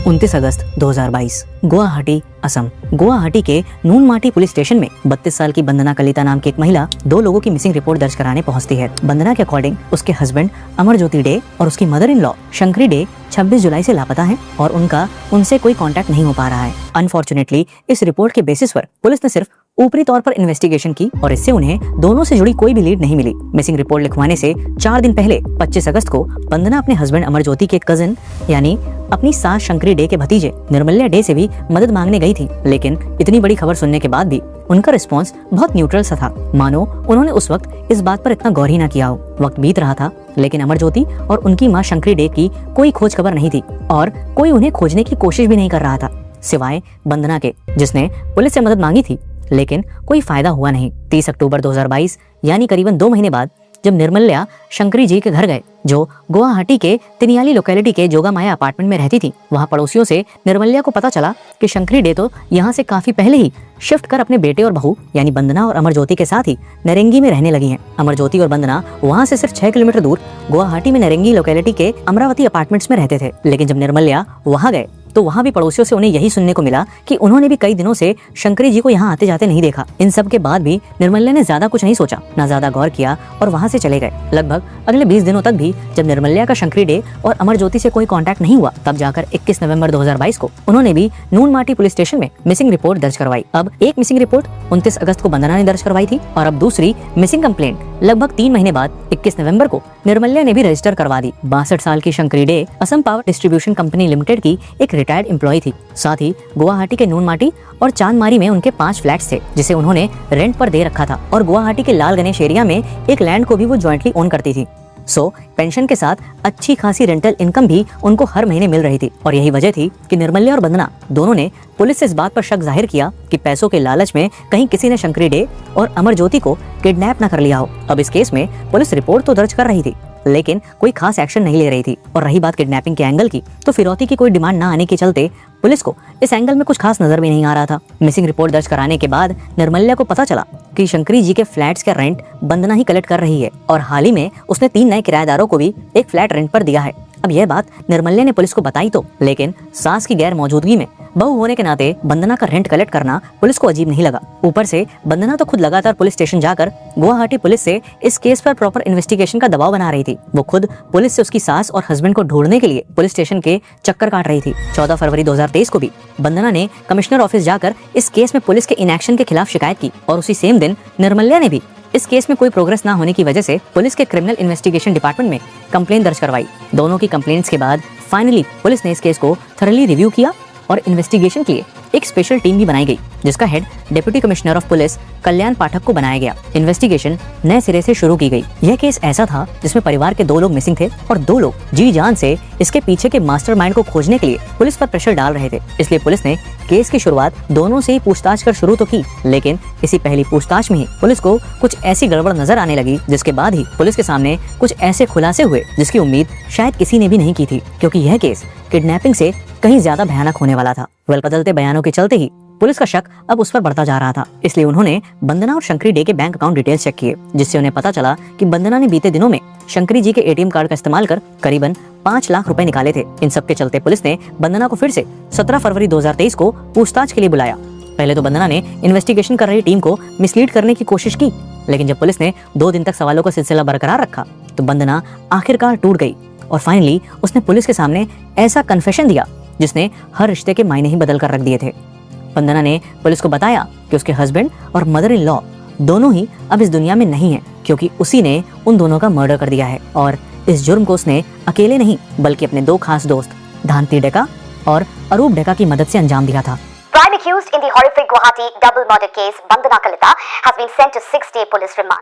29 अगस्त 2022 गुवाहाटी, असम। गुवाहाटी के नूनमाटी police station में 32 साल की बंदना कलिता नाम की एक महिला 2 लोगों की मिसिंग रिपोर्ट दर्ज कराने पहुंचती है। बंदना के अकॉर्डिंग उसके हस्बैंड अमरज्योति डे और उसकी mother in law Shankari day 26 जुलाई से लापता है और उनका उनसे कोई कांटेक्ट नहीं हो पा रहा है। अनफॉर्चुनेटली इस रिपोर्ट के बेसिस पर पुलिस ने सिर्फ ऊपरी तौर पर इन्वेस्टिगेशन की और इससे उन्हें दोनों से जुड़ी कोई भी लीड नहीं मिली। मिसिंग रिपोर्ट लिखवाने से 4 दिन पहले 25 अगस्त को बंदना अपने हस्बैंड अमरज्योति के कजिन यानी अपनी सास शंकरी डे के भतीजे निर्मल्या डे से भी मदद मांगने गई थी, लेकिन इतनी बड़ी खबर सुनने के बाद भी उनका रिस्पॉन्स बहुत न्यूट्रल सा था, मानो उन्होंने उस वक्त इस बात पर इतना गौर ही ना किया हो। वक्त बीत रहा था लेकिन अमरज्योति और उनकी माँ शंकरी डे की कोई खोज खबर नहीं थी और कोई उन्हें खोजने की कोशिश भी नहीं कर रहा था, सिवाय बंदना के, जिसने पुलिस से मदद मांगी थी लेकिन कोई फायदा हुआ नहीं। 30 अक्टूबर 2022 यानी करीबन 2 महीने बाद जब निर्मल्या शंकरी जी के घर गए, जो गुवाहाटी के तिनियाली लोकेलिटी के जोगामाया अपार्टमेंट में रहती थी, वहां पड़ोसियों से निर्मल्या को पता चला कि शंकरी डे तो यहाँ से काफी पहले ही शिफ्ट कर अपने बेटे और बहू यानी बंदना और अमरज्योति के साथ ही नरेंगी में रहने लगी हैं। अमरज्योति और बंदना वहां से सिर्फ 6 किलोमीटर दूर गुवाहाटी में नरेंगी लोकेलिटी के अमरावती अपार्टमेंट्स में रहते थे, लेकिन जब निर्मल्या वहां गए तो वहां भी पड़ोसियों से उन्हें यही सुनने को मिला कि उन्होंने भी कई दिनों से शंकरी जी को यहाँ आते जाते नहीं देखा। इन सब के बाद भी निर्मल्या ने ज्यादा कुछ नहीं सोचा, ना ज्यादा गौर किया और वहां से चले गए। लगभग अगले 20 दिनों तक भी जब निर्मल्या का शंकरी डे और अमरज्योति से कोई कांटेक्ट नहीं हुआ, तब जाकर 21 नवंबर 2022 को उन्होंने भी नूनमाटी पुलिस स्टेशन में मिसिंग रिपोर्ट दर्ज करवाई। अब एक मिसिंग रिपोर्ट 29 अगस्त को बंदना ने दर्ज करवाई थी और अब दूसरी मिसिंग कंप्लेंट लगभग 3 महीने बाद 21 नवंबर को निर्मल्या ने भी रजिस्टर करवा दी। 62 साल की Shankari day Assam power distribution company limited की एक रिटायर्ड एम्प्लॉय थी। साथ ही गुवाहाटी के नूनमाटी और चांदमारी में उनके 5 फ्लैट्स थे जिसे उन्होंने रेंट पर दे रखा था और गुवाहाटी के लाल गणेश एरिया में एक लैंड को भी वो जॉइंटली ओन करती थी। पेंशन के साथ अच्छी खासी रेंटल इनकम भी उनको हर महीने मिल रही थी और यही वजह थी कि निर्मल्या और बंदना दोनों ने पुलिस से इस बात पर शक जाहिर किया कि पैसों के लालच में कहीं किसी ने शंकरी डे और अमरज्योति को किडनैप न कर लिया हो। अब इस केस में पुलिस रिपोर्ट तो दर्ज कर रही थी लेकिन कोई खास एक्शन नहीं ले रही थी और रही बात किडनैपिंग के एंगल की, तो फिरौती की कोई डिमांड ना आने के चलते पुलिस को इस एंगल में कुछ खास नजर भी नहीं आ रहा था। मिसिंग रिपोर्ट दर्ज कराने के बाद निर्मल्या को पता चला कि शंकरी जी के फ्लैट्स का रेंट बंदना ही कलेक्ट कर रही है और हाल ही में उसने 3 नए किराएदारों को भी एक फ्लैट रेंट पर दिया है। अब यह बात निर्मल्या ने पुलिस को बताई तो, लेकिन सास की गैर मौजूदगी में बहू होने के नाते बंदना का रेंट कलेक्ट करना पुलिस को अजीब नहीं लगा। ऊपर से बंदना तो खुद लगातार पुलिस स्टेशन जाकर गुवाहाटी पुलिस से इस केस पर प्रॉपर इन्वेस्टिगेशन का दबाव बना रही थी। वो खुद पुलिस से उसकी सास और हस्बैंड को ढूंढने के लिए पुलिस स्टेशन के चक्कर काट रही थी। 14 फरवरी 2023 को भी बंदना ने कमिश्नर ऑफिस जाकर इस केस में पुलिस के इनएक्शन के खिलाफ शिकायत की और उसी सेम दिन निर्मल्या ने भी इस केस में कोई प्रोग्रेस ना होने की वजह से पुलिस के क्रिमिनल इन्वेस्टिगेशन डिपार्टमेंट में कंप्लेंट दर्ज करवाई। दोनों की कंप्लेंट्स के बाद फाइनली पुलिस ने इस केस को थॉरली रिव्यू किया और इन्वेस्टिगेशन के लिए एक स्पेशल टीम भी बनाई गई जिसका head deputy commissioner of police Kalyan Pathak को बनाया गया। इन्वेस्टिगेशन नए सिरे से शुरू की गई। यह केस ऐसा था जिसमें परिवार के 2 लोग मिसिंग थे और 2 लोग जी जान से इसके पीछे के मास्टरमाइंड को खोजने के लिए पुलिस पर प्रेशर डाल रहे थे। इसलिए पुलिस ने केस की शुरुआत दोनों से ही पूछताछ कर शुरू तो की, लेकिन इसी पहली पूछताछ में ही पुलिस को कुछ ऐसी गड़बड़ नजर आने लगी जिसके बाद ही पुलिस के सामने कुछ ऐसे खुलासे हुए जिसकी उम्मीद शायद किसी ने भी नहीं की थी, क्योंकि यह केस किडनैपिंग से कहीं ज्यादा भयानक होने वाला था। बदलते बयानों के चलते ही पुलिस का शक अब उस पर बढ़ता जा रहा था। इसलिए उन्होंने बंदना और शंकरी डे के बैंक अकाउंट डिटेल्स चेक किए, जिससे उन्हें पता चला कि बंदना ने बीते दिनों में शंकरी जी के एटीएम कार्ड का इस्तेमाल कर करीबन 5 लाख रुपए निकाले थे। इन सब के चलते पुलिस ने बंदना को फिर से 17 फरवरी 2023 को पूछताछ के लिए बुलाया। पहले तो बंदना ने इन्वेस्टिगेशन कर रही टीम को मिसलीड करने की कोशिश की, लेकिन जब पुलिस ने 2 दिन तक सवालों का सिलसिला बरकरार रखा तो बंदना आखिरकार टूट गई और फाइनली उसने पुलिस के सामने ऐसा कन्फेशन दिया जिसने हर रिश्ते के मायने ही बदल कर रख दिए थे। बंदना ने पुलिस को बताया कि उसके हस्बैंड और मदर इन लॉ दोनों ही अब इस दुनिया में नहीं हैं, क्योंकि उसी ने उन दोनों का मर्डर कर दिया है और इस जुर्म को उसने अकेले नहीं बल्कि अपने 2 खास दोस्त धांती डेका और अरूप डेका की मदद से अंजाम दिया था। Prime accused in the horrific Guwahati double murder case, Bandana Kalita, has been sent to 6-day police remand.